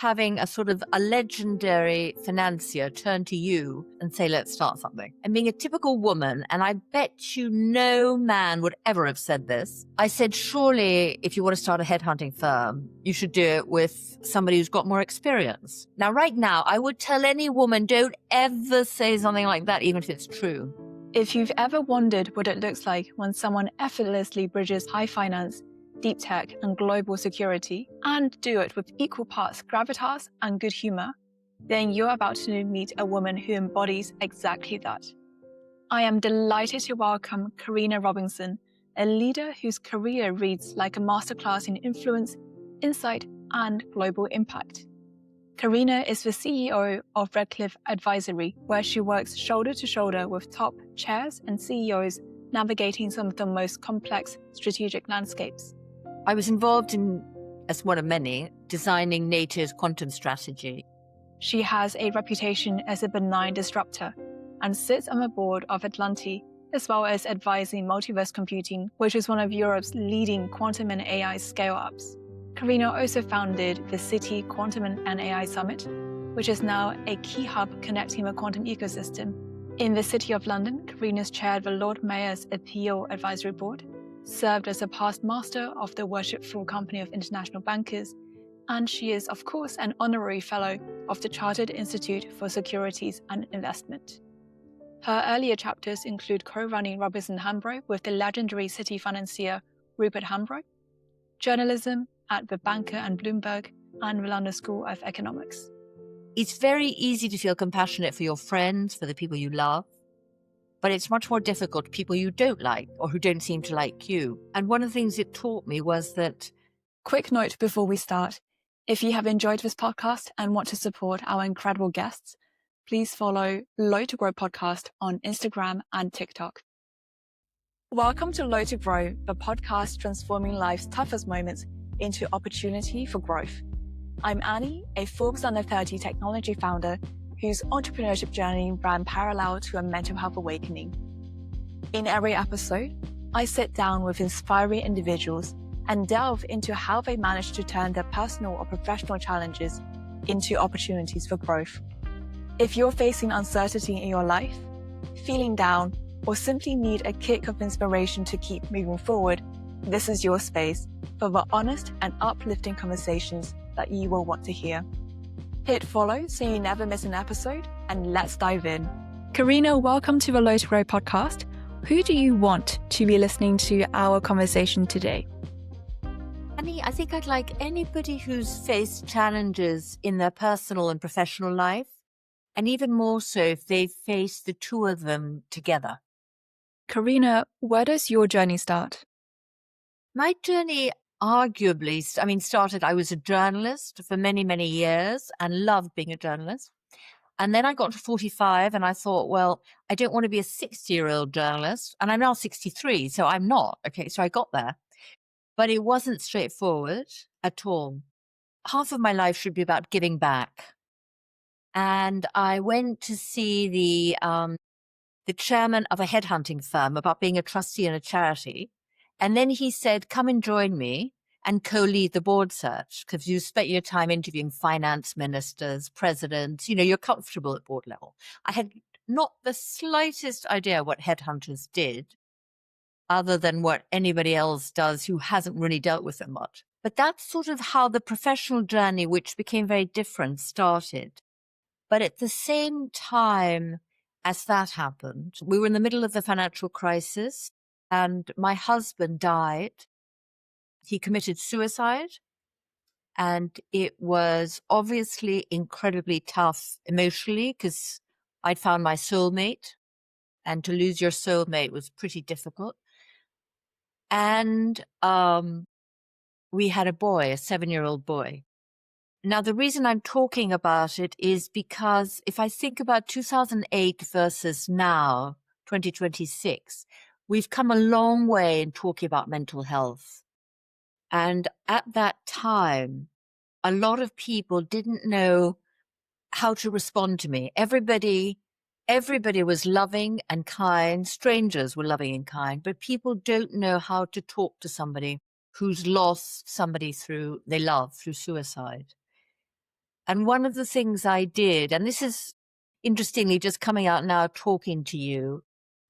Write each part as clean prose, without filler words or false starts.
having a sort of a legendary financier turn to you and say, let's start something. And being a typical woman, and I bet you no man would ever have said this, I said, surely if you want to start a headhunting firm, you should do it with somebody who's got more experience. Now, right now, I would tell any woman, don't ever say something like that, even if it's true. If you've ever wondered what it looks like when someone effortlessly bridges high finance, deep tech, and global security, and do it with equal parts gravitas and good humor, then you're about to meet a woman who embodies exactly that. I am delighted to welcome Karina Robinson, a leader whose career reads like a masterclass in influence, insight, and global impact. Karina is the CEO of Redcliffe Advisory, where she works shoulder to shoulder with top chairs and CEOs navigating some of the most complex strategic landscapes. I was involved in, as one of many, designing NATO's quantum strategy. She has a reputation as a benign disruptor and sits on the board of Atlanti, as well as advising multiverse computing, which is one of Europe's leading quantum and AI scale-ups. Karina also founded the City Quantum and AI Summit, which is now a key hub connecting the quantum ecosystem. In the City of London, Karina's chaired the Lord Mayor's Appeal Advisory Board, served as a past master of the Worshipful Company of International Bankers, and she is, of course, an honorary fellow of the Chartered Institute for Securities and Investment. Her earlier chapters include co-running Robinson Hambro with the legendary city financier Rupert Hambro, journalism at the Banker and Bloomberg, and the London School of Economics. It's very easy to feel compassionate for your friends, for the people you love. But it's much more difficult for people you don't like or who don't seem to like you. And one of the things it taught me was that... Quick note before we start. If you have enjoyed this podcast and want to support our incredible guests, please follow Low to Grow Podcast on Instagram and TikTok. Welcome to Low to Grow, the podcast transforming life's toughest moments into opportunity for growth. I'm Annie, a Forbes Under 30 technology founder whose entrepreneurship journey ran parallel to a mental health awakening. In every episode, I sit down with inspiring individuals and delve into how they managed to turn their personal or professional challenges into opportunities for growth. If you're facing uncertainty in your life, feeling down, or simply need a kick of inspiration to keep moving forward, this is your space for the honest and uplifting conversations that you will want to hear. Hit follow so you never miss an episode, and let's dive in. Karina, welcome to the Low to Grow podcast. Who do you want to be listening to our conversation today? Annie, I think I'd like anybody who's faced challenges in their personal and professional life, and even more so if they've faced the two of them together. Karina, where does your journey start? My journey arguably, started, I was a journalist for many, many years and loved being a journalist. And then I got to 45 and I thought, well, I don't want to be a 60-year-old journalist. And I'm now 63, so I'm not. Okay, so I got there. But it wasn't straightforward at all. Half of my life should be about giving back. And I went to see the chairman of a headhunting firm about being a trustee in a charity. And then he said, come and join me and co-lead the board search, because you spent your time interviewing finance ministers, presidents, you're comfortable at board level. I had not the slightest idea what headhunters did, other than what anybody else does who hasn't really dealt with them much. But that's sort of how the professional journey, which became very different, started. But at the same time as that happened, we were in the middle of the financial crisis. And my husband died. He committed suicide. And it was obviously incredibly tough emotionally because I'd found my soulmate. And to lose your soulmate was pretty difficult. And we had a boy, a 7-year-old boy. Now, the reason I'm talking about it is because if I think about 2008 versus now, 2026, we've come a long way in talking about mental health. And at that time, a lot of people didn't know how to respond to me. Everybody was loving and kind. Strangers were loving and kind, but people don't know how to talk to somebody who's lost somebody they love through suicide. And one of the things I did, and this is interestingly just coming out now talking to you,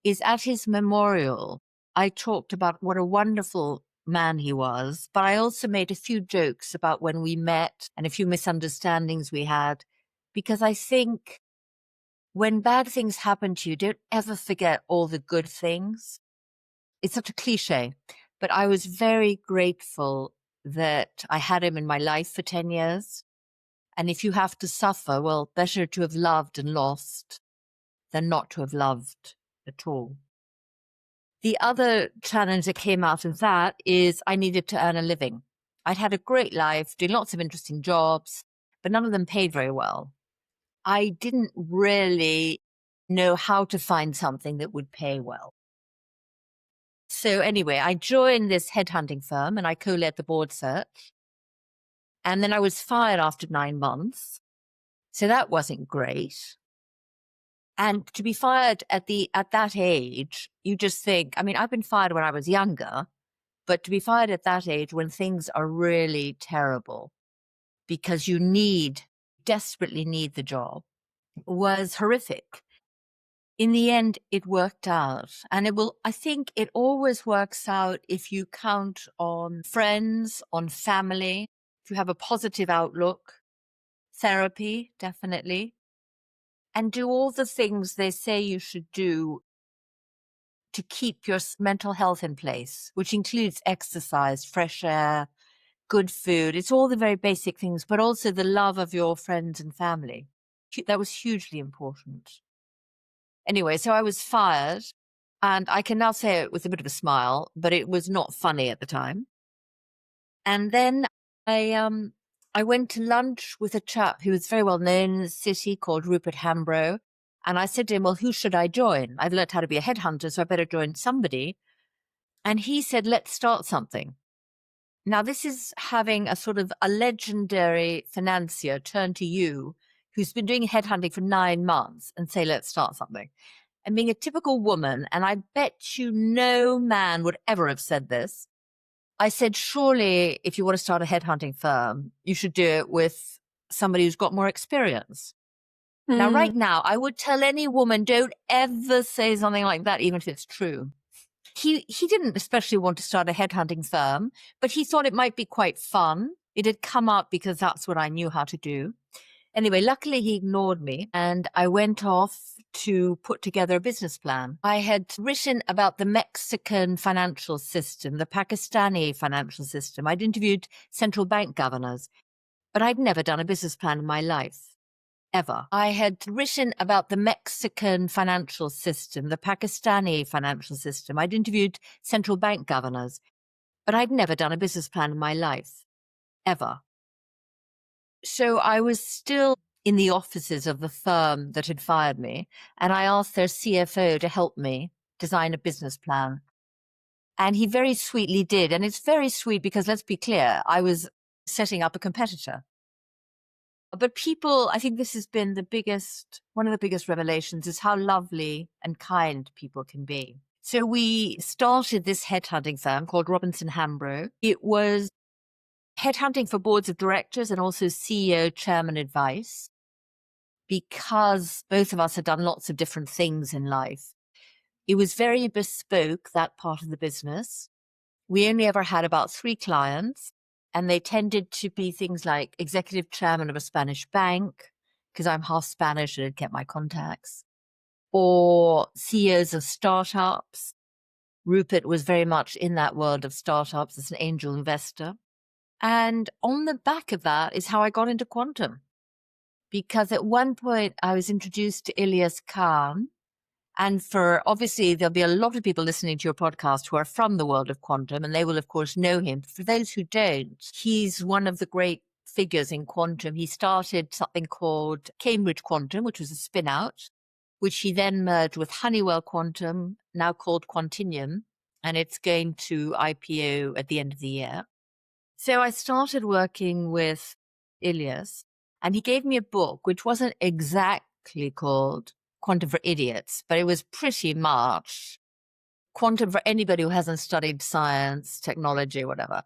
is at his memorial, I talked about what a wonderful man he was, but I also made a few jokes about when we met and a few misunderstandings we had, because I think when bad things happen to you, don't ever forget all the good things. It's such a cliche, but I was very grateful that I had him in my life for 10 years. And if you have to suffer, well, better to have loved and lost than not to have loved at all. The other challenge that came out of that is I needed to earn a living. I'd had a great life, doing lots of interesting jobs, but none of them paid very well. I didn't really know how to find something that would pay well. So anyway, I joined this headhunting firm and I co-led the board search. And then I was fired after 9 months. So that wasn't great. And to be fired at that age, you just think, I mean, I've been fired when I was younger, but to be fired at that age when things are really terrible because you desperately need the job was horrific. In the end, it worked out. And I think it always works out if you count on friends, on family, if you have a positive outlook, therapy, definitely, and do all the things they say you should do to keep your mental health in place, which includes exercise, fresh air, good food. It's all the very basic things, but also the love of your friends and family. That was hugely important. Anyway, so I was fired, and I can now say it with a bit of a smile, but it was not funny at the time. And then I went to lunch with a chap who was very well known in the city called Rupert Hambro. And I said to him, well, who should I join? I've learned how to be a headhunter, so I better join somebody. And he said, let's start something. Now, this is having a sort of a legendary financier turn to you who's been doing headhunting for 9 months and say, let's start something. And being a typical woman, and I bet you no man would ever have said this, I said, surely if you want to start a headhunting firm, you should do it with somebody who's got more experience. Now, right now, I would tell any woman, don't ever say something like that, even if it's true. He didn't especially want to start a headhunting firm, but he thought it might be quite fun. It had come up because that's what I knew how to do. Anyway, luckily he ignored me and I went off to put together a business plan. I had written about the Mexican financial system, the Pakistani financial system. I'd interviewed central bank governors, but I'd never done a business plan in my life. Ever. I had written about the Mexican financial system, the Pakistani financial system. I'd interviewed central bank governors, but I'd never done a business plan in my life. Ever. So I was still in the offices of the firm that had fired me, and I asked their CFO to help me design a business plan. And he very sweetly did. And it's very sweet because, let's be clear, I was setting up a competitor. But people, I think this has been one of the biggest revelations is how lovely and kind people can be. So we started this headhunting firm called Robinson Hambro. It was headhunting for boards of directors and also CEO, chairman advice, because both of us had done lots of different things in life. It was very bespoke, that part of the business. We only ever had about 3 clients. And they tended to be things like executive chairman of a Spanish bank, because I'm half Spanish and I'd kept my contacts, or CEOs of startups. Rupert was very much in that world of startups as an angel investor. And on the back of that is how I got into quantum. Because at one point I was introduced to Ilyas Khan. And obviously, there'll be a lot of people listening to your podcast who are from the world of quantum, and they will, of course, know him. For those who don't, he's one of the great figures in quantum. He started something called Cambridge Quantum, which was a spin-out, which he then merged with Honeywell Quantum, now called Quantinuum, and it's going to IPO at the end of the year. So I started working with Ilyas, and he gave me a book, which wasn't exactly called Quantum for Idiots, but it was pretty much quantum for anybody who hasn't studied science, technology, whatever.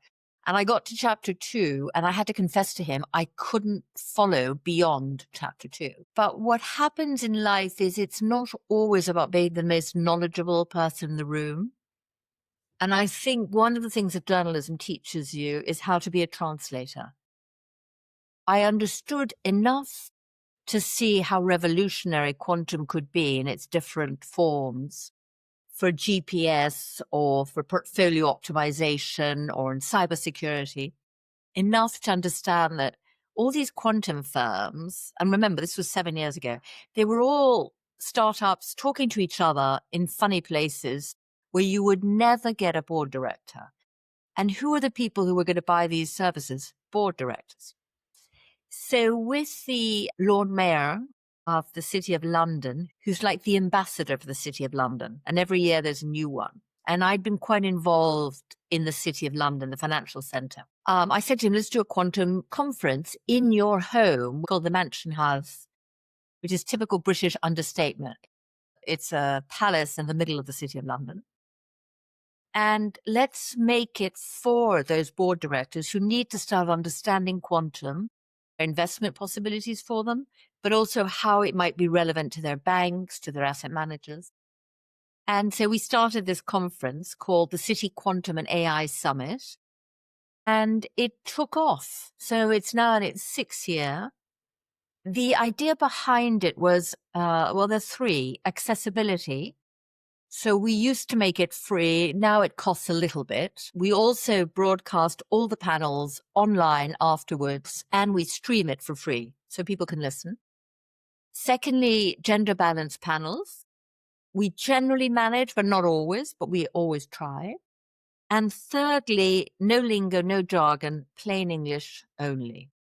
And I got to chapter 2 and I had to confess to him I couldn't follow beyond chapter 2. But what happens in life is it's not always about being the most knowledgeable person in the room. And I think one of the things that journalism teaches you is how to be a translator. I understood enough to see how revolutionary quantum could be in its different forms for GPS or for portfolio optimization or in cybersecurity, enough to understand that all these quantum firms, and remember, this was 7 years ago, they were all startups talking to each other in funny places where you would never get a board director. And who are the people who were going to buy these services? Board directors. So with the Lord Mayor of the City of London, who's like the ambassador for the City of London, and every year there's a new one. And I'd been quite involved in the City of London, the financial centre. I said to him, let's do a quantum conference in your home called the Mansion House, which is typical British understatement. It's a palace in the middle of the City of London. And let's make it for those board directors who need to start understanding quantum, investment possibilities for them, but also how it might be relevant to their banks, to their asset managers. And so we started this conference called the City Quantum and AI Summit, and it took off. So it's now in its 6th year. The idea behind it was, there's 3. Accessibility. So we used to make it free. Now it costs a little bit. We also broadcast all the panels online afterwards, and we stream it for free so people can listen. Secondly, gender balance panels. We generally manage, but not always, but we always try. And thirdly, no lingo, no jargon, plain English only.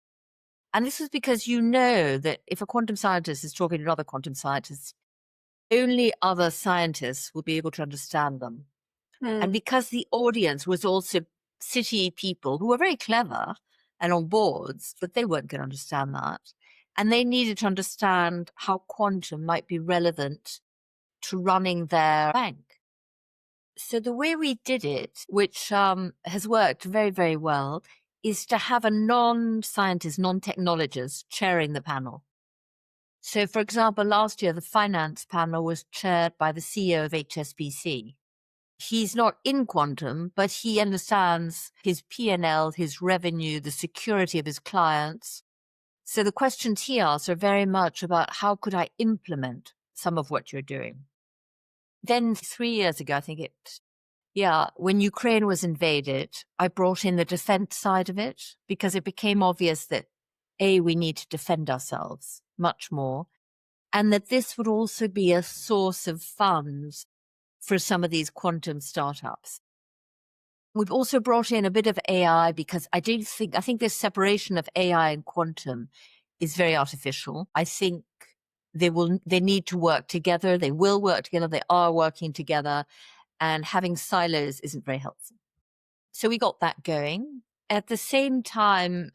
And this is because you know that if a quantum scientist is talking to another quantum scientist, only other scientists will be able to understand them. And because the audience was also city people who were very clever and on boards, but they weren't going to understand that. And they needed to understand how quantum might be relevant to running their bank. So the way we did it, which has worked very, very well, is to have a non-scientist, non-technologist chairing the panel. So, for example, last year, the finance panel was chaired by the CEO of HSBC. He's not in quantum, but he understands his P&L, his revenue, the security of his clients. So the questions he asks are very much about how could I implement some of what you're doing. Then 3 years ago, I think when Ukraine was invaded, I brought in the defense side of it because it became obvious that we need to defend ourselves much more, and that this would also be a source of funds for some of these quantum startups. We've also brought in a bit of AI because I think this separation of AI and quantum is very artificial. I think they need to work together. They will work together. They are working together, and having silos isn't very helpful. So we got that going. At the same time,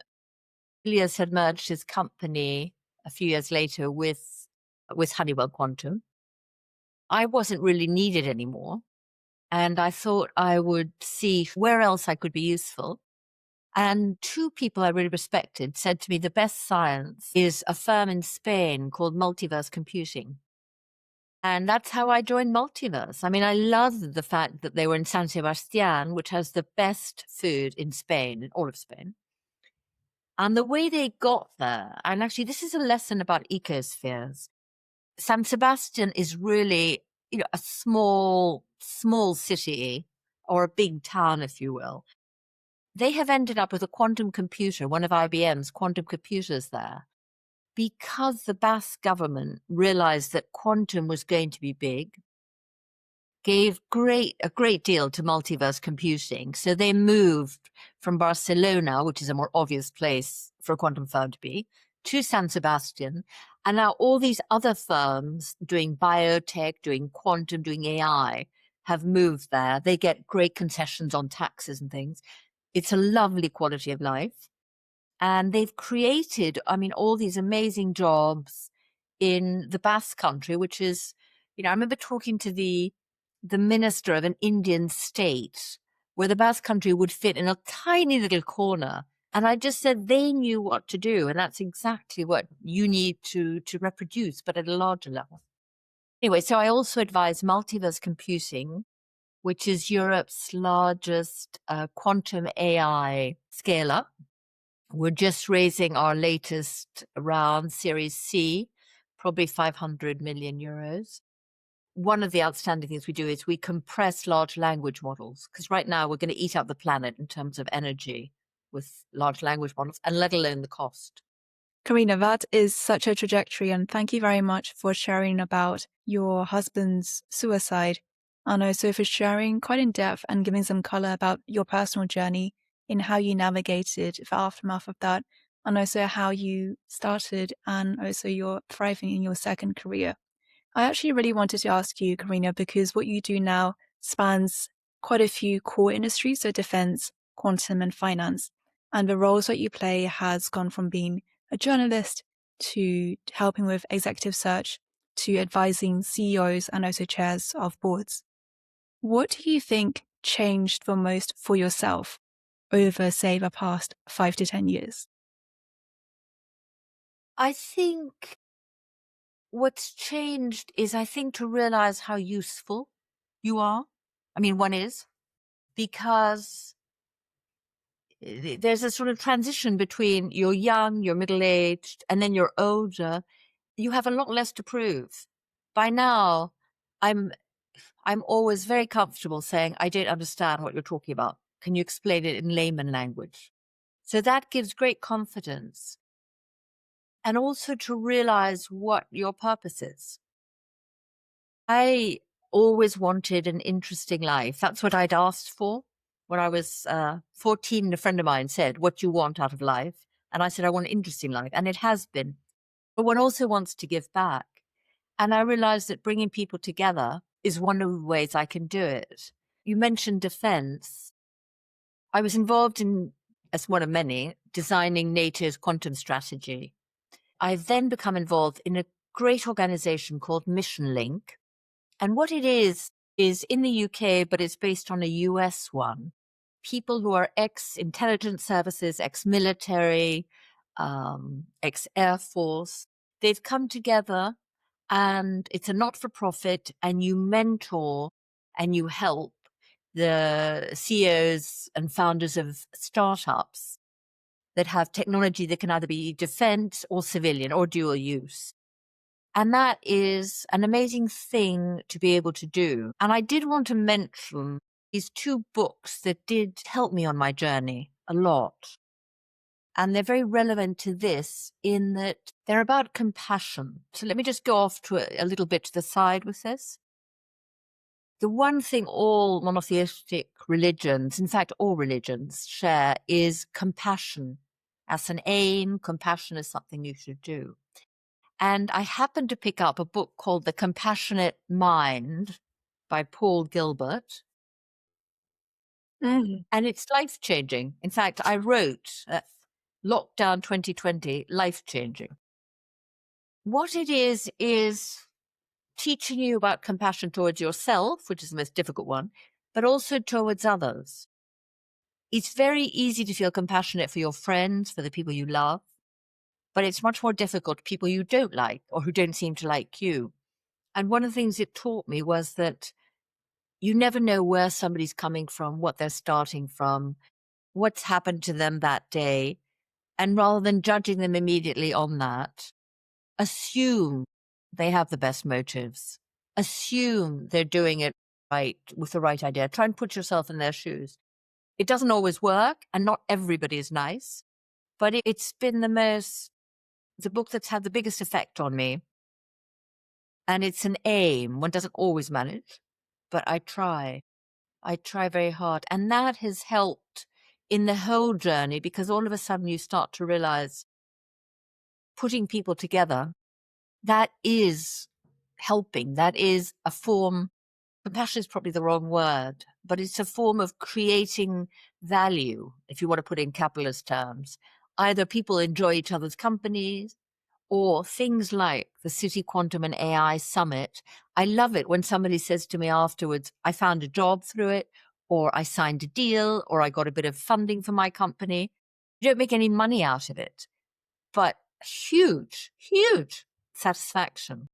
Ilias had merged his company a few years later with Honeywell Quantum. I wasn't really needed anymore, and I thought I would see where else I could be useful. And 2 people I really respected said to me, the best science is a firm in Spain called Multiverse Computing. And that's how I joined Multiverse. I mean, I loved the fact that they were in San Sebastián, which has the best food in Spain, in all of Spain. And the way they got there, and actually this is a lesson about ecospheres. San Sebastián is really, a small city, or a big town, if you will. They have ended up with a quantum computer, one of IBM's quantum computers there, because the Basque government realized that quantum was going to be big, gave a great deal to multiverse computing. So they moved from Barcelona, which is a more obvious place for a quantum firm to be, to San Sebastián. And now all these other firms doing biotech, doing quantum, doing AI have moved there. They get great concessions on taxes and things. It's a lovely quality of life. And they've created, all these amazing jobs in the Basque country, which is, I remember talking to the minister of an Indian state where the Basque Country would fit in a tiny little corner. And I just said they knew what to do. And that's exactly what you need to reproduce, but at a larger level. Anyway, so I also advise multiverse computing, which is Europe's largest quantum AI scale-up. We're just raising our latest round, Series C, probably 500 million euros. One of the outstanding things we do is we compress large language models, because right now we're going to eat up the planet in terms of energy with large language models, and let alone the cost. Karina, that is such a trajectory, and thank you very much for sharing about your husband's suicide, and also for sharing quite in depth and giving some color about your personal journey in how you navigated the aftermath of that, and also how you started and also you're thriving in your second career. I actually really wanted to ask you, Karina, because what you do now spans quite a few core industries, so defense, quantum, and finance. And the roles that you play has gone from being a journalist to helping with executive search to advising CEOs and also chairs of boards. What do you think changed the most for yourself over, say, the past 5 to 10 years? I think what's changed is, I think, to realize how useful you are. I mean, one is, because there's a sort of transition between you're young, you're middle-aged, and then you're older. You have a lot less to prove. By now, I'm always very comfortable saying, I don't understand what you're talking about. Can you explain it in layman language? So that gives great confidence. And also to realize what your purpose is. I always wanted an interesting life. That's what I'd asked for. When I was 14, a friend of mine said, what do you want out of life? And I said, I want an interesting life. And it has been. But one also wants to give back. And I realized that bringing people together is one of the ways I can do it. You mentioned defense. I was involved in, as one of many, designing NATO's quantum strategy. I've then become involved in a great organization called Mission Link. And what it is in the UK, but it's based on a US one. People who are ex-intelligence services, ex-military, ex-Air Force, they've come together, and it's a not-for-profit, and you mentor and you help the CEOs and founders of startups that have technology that can either be defense or civilian or dual use. And that is an amazing thing to be able to do. And I did want to mention these two books that did help me on my journey a lot. And they're very relevant to this in that they're about compassion. So let me just go off to a little bit to the side with this. The one thing all monotheistic religions, in fact, all religions share, is compassion. As an aim, compassion is something you should do. And I happened to pick up a book called The Compassionate Mind by Paul Gilbert. And it's life-changing. In fact, I wrote Lockdown 2020, life-changing. What it is teaching you about compassion towards yourself, which is the most difficult one, but also towards others. It's very easy to feel compassionate for your friends, for the people you love, but it's much more difficult for people you don't like or who don't seem to like you. And one of the things it taught me was that you never know where somebody's coming from, what they're starting from, what's happened to them that day. And rather than judging them immediately on that, assume they have the best motives. Assume they're doing it right, with the right idea. Try and put yourself in their shoes. It doesn't always work, and not everybody is nice, but it's been the book that's had the biggest effect on me. And it's an aim. One doesn't always manage, but I try. I try very hard. And that has helped in the whole journey, because all of a sudden you start to realize putting people together, that is helping. That is a form, compassion is probably the wrong word, but it's a form of creating value, if you want to put it in capitalist terms. Either people enjoy each other's companies, or things like the City Quantum and AI Summit. I love it when somebody says to me afterwards, I found a job through it, or I signed a deal, or I got a bit of funding for my company. You don't make any money out of it, but huge, huge satisfaction.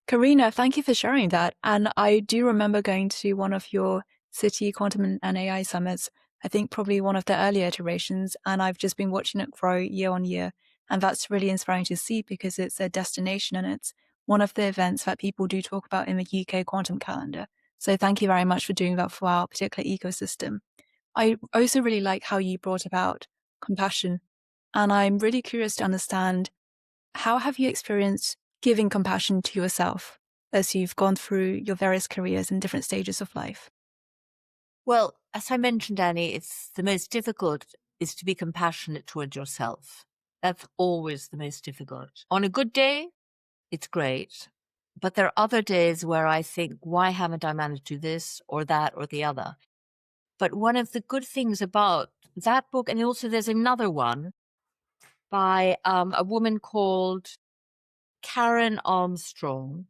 Karina, thank you for sharing that. And I do remember going to one of your City Quantum and AI summits, I think probably one of the earlier iterations, and I've just been watching it grow year on year. And that's really inspiring to see because it's a destination and it's one of the events that people do talk about in the UK quantum calendar. So thank you very much for doing that for our particular ecosystem. I also really like how you brought about compassion. And I'm really curious to understand, how have you experienced giving compassion to yourself as you've gone through your various careers and different stages of life? Well, as I mentioned, Annie, it's the most difficult is to be compassionate towards yourself. That's always the most difficult. On a good day, it's great. But there are other days where I think, why haven't I managed to do this or that or the other? But one of the good things about that book, and also there's another one by a woman called Karen Armstrong.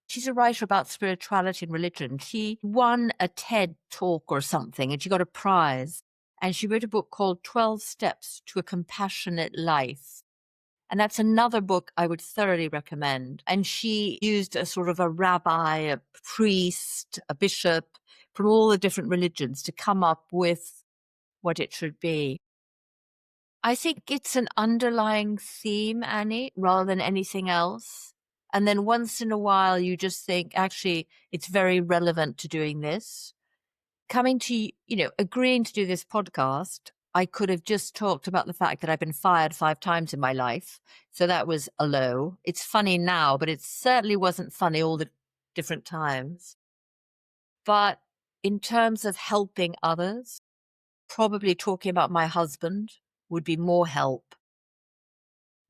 She's a writer about spirituality and religion. She won a TED talk or something, and she got a prize. And she wrote a book called 12 Steps to a Compassionate Life. And that's another book I would thoroughly recommend. And she used a sort of a rabbi, a priest, a bishop from all the different religions to come up with what it should be. I think it's an underlying theme, Annie, rather than anything else. And then once in a while, you just think, actually, it's very relevant to doing this. Coming to, agreeing to do this podcast, I could have just talked about the fact that I've been fired 5 times in my life. So that was a low. It's funny now, but it certainly wasn't funny all the different times. But in terms of helping others, probably talking about my husband would be more help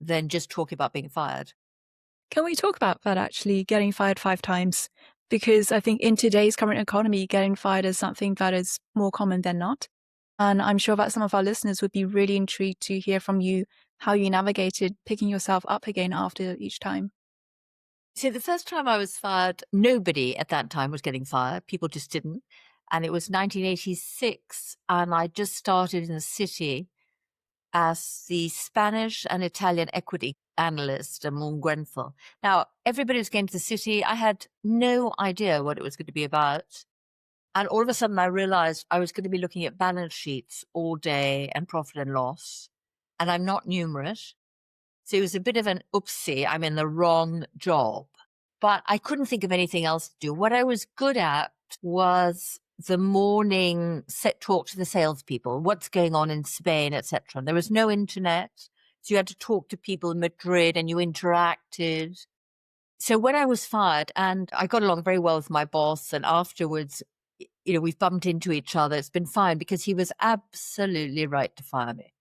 than just talking about being fired. Can we talk about that actually, getting fired 5 times? Because I think in today's current economy, getting fired is something that is more common than not. And I'm sure that some of our listeners would be really intrigued to hear from you how you navigated picking yourself up again after each time. See, the first time I was fired, nobody at that time was getting fired. People just didn't. And it was 1986, and I just started in the city as the Spanish and Italian equity analyst at Grenfell. Now, everybody was going to the city. I had no idea what it was going to be about. And all of a sudden, I realized I was going to be looking at balance sheets all day and profit and loss. And I'm not numerate. So it was a bit of an oopsie. I'm in the wrong job. But I couldn't think of anything else to do. What I was good at was the morning set talk to the salespeople, what's going on in Spain, etc. There was no internet. So you had to talk to people in Madrid and you interacted. So when I was fired, and I got along very well with my boss, and afterwards, we've bumped into each other. It's been fine because he was absolutely right to fire me.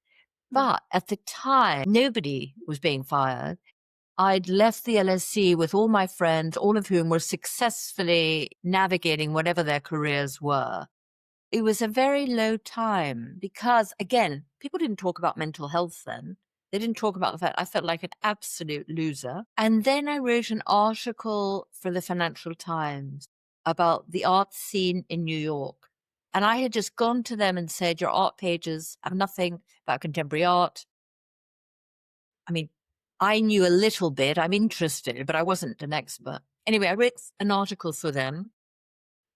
But at the time, nobody was being fired. I'd left the LSE with all my friends, all of whom were successfully navigating whatever their careers were. It was a very low time because, again, people didn't talk about mental health then. They didn't talk about the fact I felt like an absolute loser. And then I wrote an article for the Financial Times about the art scene in New York. And I had just gone to them and said, your art pages have nothing about contemporary art. I mean, I knew a little bit. I'm interested, but I wasn't an expert. Anyway, I wrote an article for them.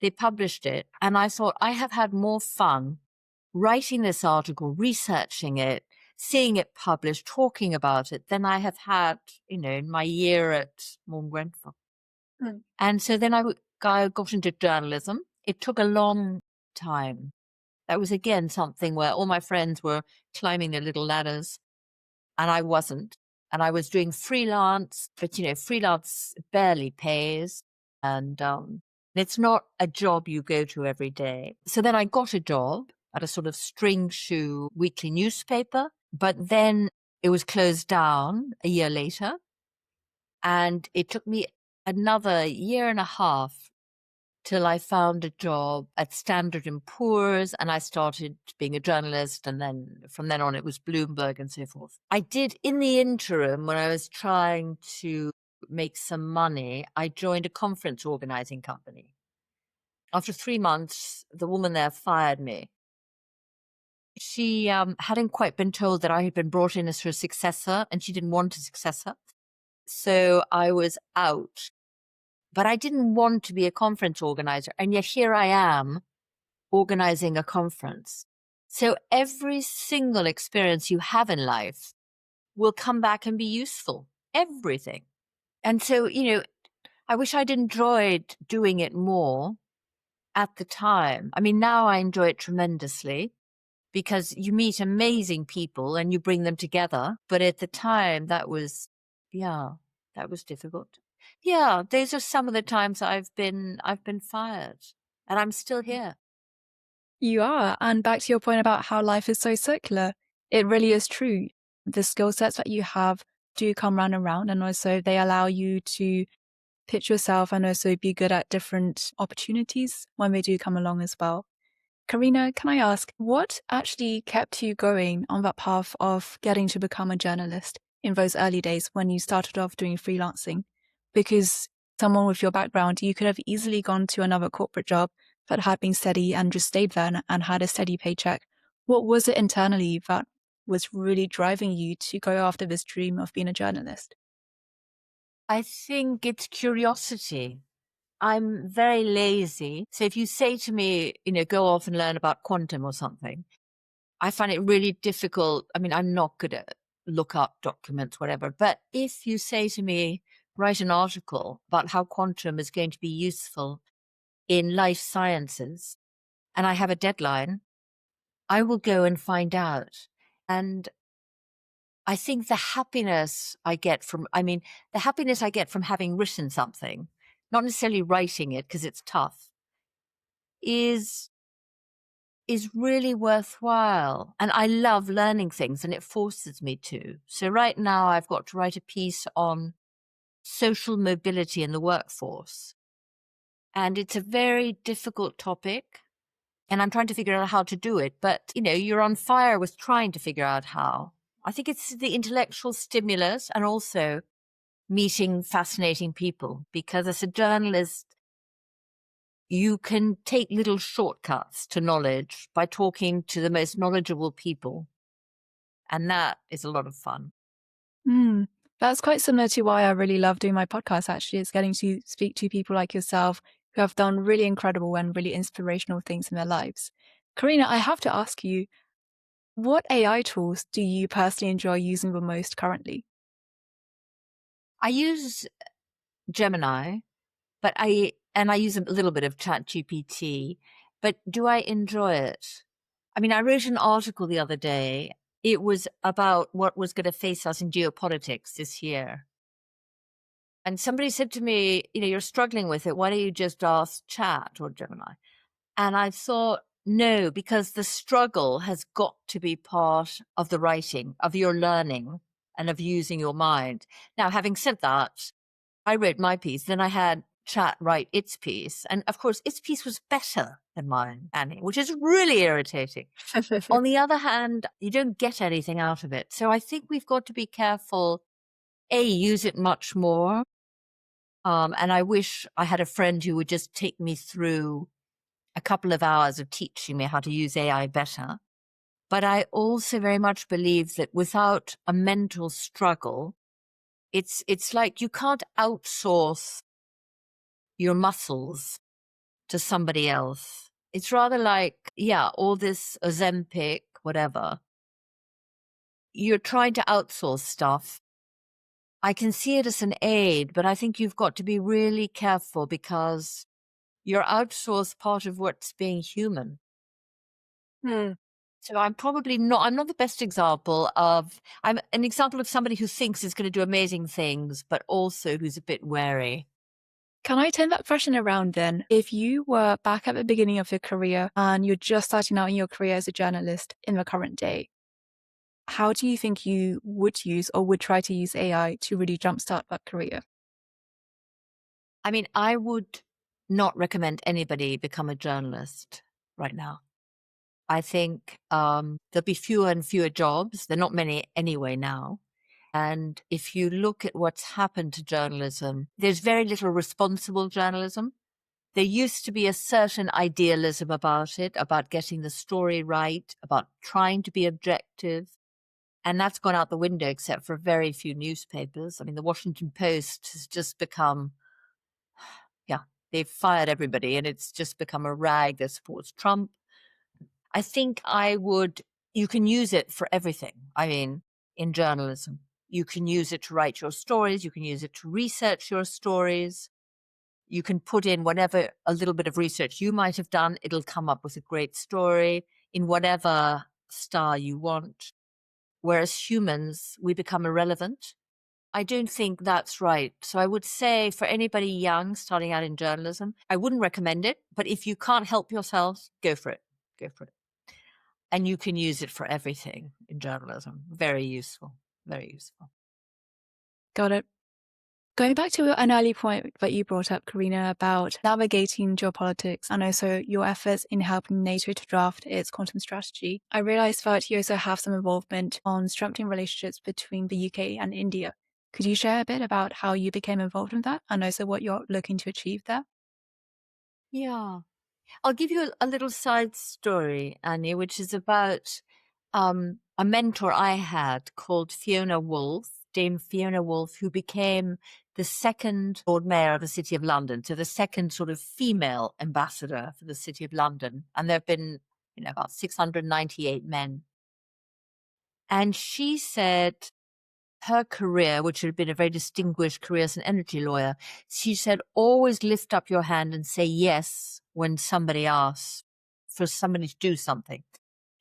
They published it. And I thought, I have had more fun writing this article, researching it, seeing it published, talking about it than I have had, in my year at Grenfell. And so then I got into journalism. It took a long time. That was, again, something where all my friends were climbing their little ladders and I wasn't. And I was doing freelance, but, freelance barely pays. And it's not a job you go to every day. So then I got a job at a sort of string shoe weekly newspaper, but then it was closed down a year later. And it took me another year and a half till I found a job at Standard & Poor's, and I started being a journalist, and then from then on it was Bloomberg and so forth. I did, in the interim, when I was trying to make some money, I joined a conference organizing company. after 3 months, the woman there fired me. She hadn't quite been told that I had been brought in as her successor, and she didn't want a successor. So I was out. But I didn't want to be a conference organizer. And yet here I am organizing a conference. So every single experience you have in life will come back and be useful. Everything. And so, I wish I'd enjoyed doing it more at the time. I mean, now I enjoy it tremendously because you meet amazing people and you bring them together. But at the time, that was difficult. Yeah, those are some of the times I've been fired, and I'm still here. You are. And back to your point about how life is so circular, it really is true. The skill sets that you have do come round and round, and also they allow you to pitch yourself and also be good at different opportunities when they do come along as well. Karina, can I ask, what actually kept you going on that path of getting to become a journalist in those early days when you started off doing freelancing? Because someone with your background, you could have easily gone to another corporate job that had been steady and just stayed there and had a steady paycheck. What was it internally that was really driving you to go after this dream of being a journalist? I think it's curiosity. I'm very lazy. So if you say to me, go off and learn about quantum or something, I find it really difficult. I mean, I'm not good at look up documents, whatever. But if you say to me, write an article about how quantum is going to be useful in life sciences, and I have a deadline, I will go and find out. And I think the happiness I get from having written something, not necessarily writing it because it's tough, is really worthwhile. And I love learning things and it forces me to. So right now I've got to write a piece on social mobility in the workforce. And it's a very difficult topic. And I'm trying to figure out how to do it. But, you're on fire with trying to figure out how. I think it's the intellectual stimulus and also meeting fascinating people. Because as a journalist, you can take little shortcuts to knowledge by talking to the most knowledgeable people. And that is a lot of fun. That's quite similar to why I really love doing my podcast, actually. It's getting to speak to people like yourself who have done really incredible and really inspirational things in their lives. Karina, I have to ask you, what AI tools do you personally enjoy using the most currently? I use Gemini, but I use a little bit of ChatGPT, but do I enjoy it? I mean, I wrote an article the other day. It was about what was going to face us in geopolitics this year. And somebody said to me, you're struggling with it. Why don't you just ask Chat or Gemini? And I thought, no, because the struggle has got to be part of the writing, of your learning and of using your mind. Now, having said that, I wrote my piece, then I had Chat write its piece. And of course, its piece was better than mine, Annie, which is really irritating. On the other hand, you don't get anything out of it. So I think we've got to be careful, use it much more. And I wish I had a friend who would just take me through a couple of hours of teaching me how to use AI better. But I also very much believe that without a mental struggle, it's like you can't outsource your muscles to somebody else. It's rather like, all this Ozempic, whatever. You're trying to outsource stuff. I can see it as an aid, but I think you've got to be really careful because you're outsourced part of what's being human. So I'm not the best example I'm an example of somebody who thinks is going to do amazing things, but also who's a bit wary. Can I turn that question around then? If you were back at the beginning of your career and you're just starting out in your career as a journalist in the current day, how do you think you would use or would try to use AI to really jumpstart that career? I mean, I would not recommend anybody become a journalist right now. I think there'll be fewer and fewer jobs. There are not many anyway now. And if you look at what's happened to journalism, there's very little responsible journalism. There used to be a certain idealism about it, about getting the story right, about trying to be objective. And that's gone out the window, except for very few newspapers. I mean, the Washington Post has just become, they've fired everybody, and it's just become a rag that supports Trump. I think you can use it for everything. I mean, in journalism, you can use it to write your stories. You can use it to research your stories. You can put in whatever a little bit of research you might have done. It'll come up with a great story in whatever style you want. Whereas humans, we become irrelevant. I don't think that's right. So I would say for anybody young starting out in journalism, I wouldn't recommend it. But if you can't help yourself, go for it. Go for it. And you can use it for everything in journalism. Very useful. Very useful. Got it. Going back to an early point that you brought up, Karina, about navigating geopolitics and also your efforts in helping NATO to draft its quantum strategy, I realized that you also have some involvement on strengthening relationships between the UK and India. Could you share a bit about how you became involved in that and also what you're looking to achieve there? Yeah. I'll give you a little side story, Annie, which is about a mentor I had called Dame Fiona Woolf, who became the second Lord Mayor of the City of London, so the second sort of female ambassador for the City of London. And there have been, about 698 men. And she said her career, which had been a very distinguished career as an energy lawyer, she said, always lift up your hand and say yes when somebody asks for somebody to do something.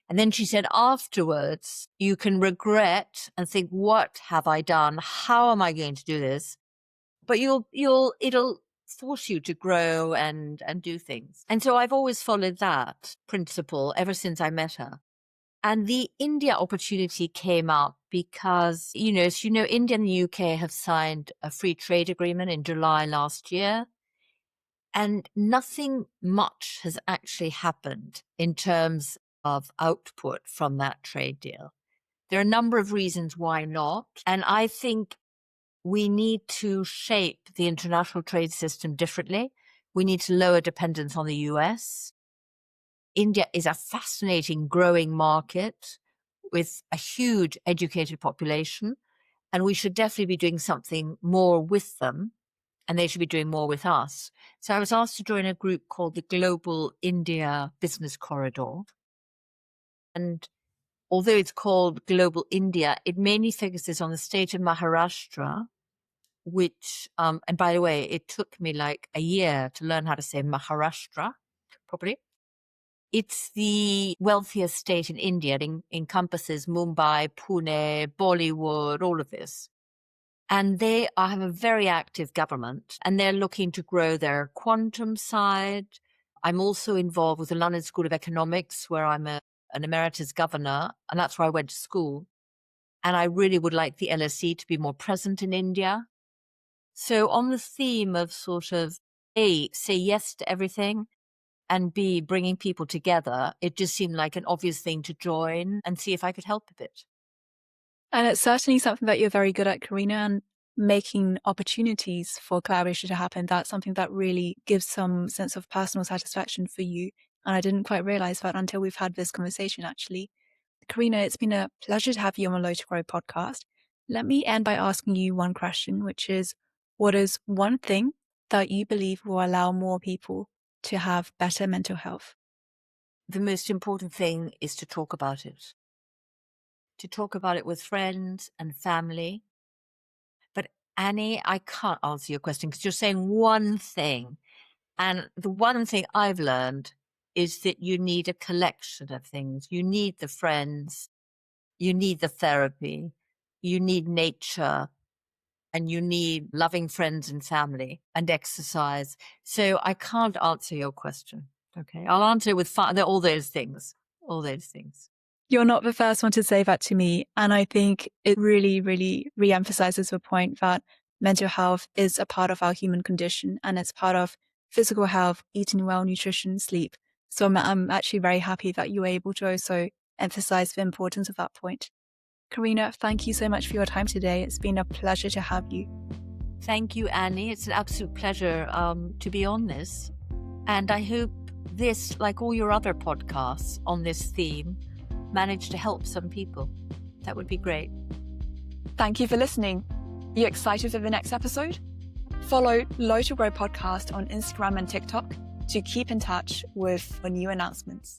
And then she said, afterwards, you can regret and think, what have I done? How am I going to do this? But it'll force you to grow and do things. And so I've always followed that principle ever since I met her. And the India opportunity came up because, as you know, India and the UK have signed a free trade agreement in July last year. And nothing much has actually happened in terms of output from that trade deal. There are a number of reasons why not. And I think we need to shape the international trade system differently. We need to lower dependence on the US. India is a fascinating growing market with a huge educated population, and we should definitely be doing something more with them, and they should be doing more with us. So I was asked to join a group called the Global India Business Corridor. And although it's called Global India, it mainly focuses on the state of Maharashtra, which, and by the way, it took me like a year to learn how to say Maharashtra properly. It's the wealthiest state in India. It encompasses Mumbai, Pune, Bollywood, all of this. And they have a very active government, and they're looking to grow their quantum side. I'm also involved with the London School of Economics, where I'm an emeritus governor, and that's where I went to school. And I really would like the LSE to be more present in India. So on the theme of sort of, A, say yes to everything, and B, bringing people together, it just seemed like an obvious thing to join and see if I could help a bit. And it's certainly something that you're very good at, Karina, and making opportunities for collaboration to happen. That's something that really gives some sense of personal satisfaction for you. And I didn't quite realize that until we've had this conversation, actually. Karina, it's been a pleasure to have you on the Low to Grow podcast. Let me end by asking you one question, which is, what is one thing that you believe will allow more people to have better mental health? The most important thing is to talk about it. To talk about it with friends and family. But Annie, I can't answer your question because you're saying one thing. And the one thing I've learned is that you need a collection of things. You need the friends, you need the therapy, you need nature, and you need loving friends and family and exercise. So I can't answer your question. Okay. I'll answer with all those things. You're not the first one to say that to me. And I think it really, really re-emphasizes the point that mental health is a part of our human condition, and it's part of physical health, eating well, nutrition, sleep. So I'm actually very happy that you were able to also emphasize the importance of that point. Karina, thank you so much for your time today. It's been a pleasure to have you. Thank you, Annie. It's an absolute pleasure to be on this. And I hope this, like all your other podcasts on this theme, manage to help some people. That would be great. Thank you for listening. You excited for the next episode? Follow Low to Grow Podcast on Instagram and TikTok to keep in touch with new announcements.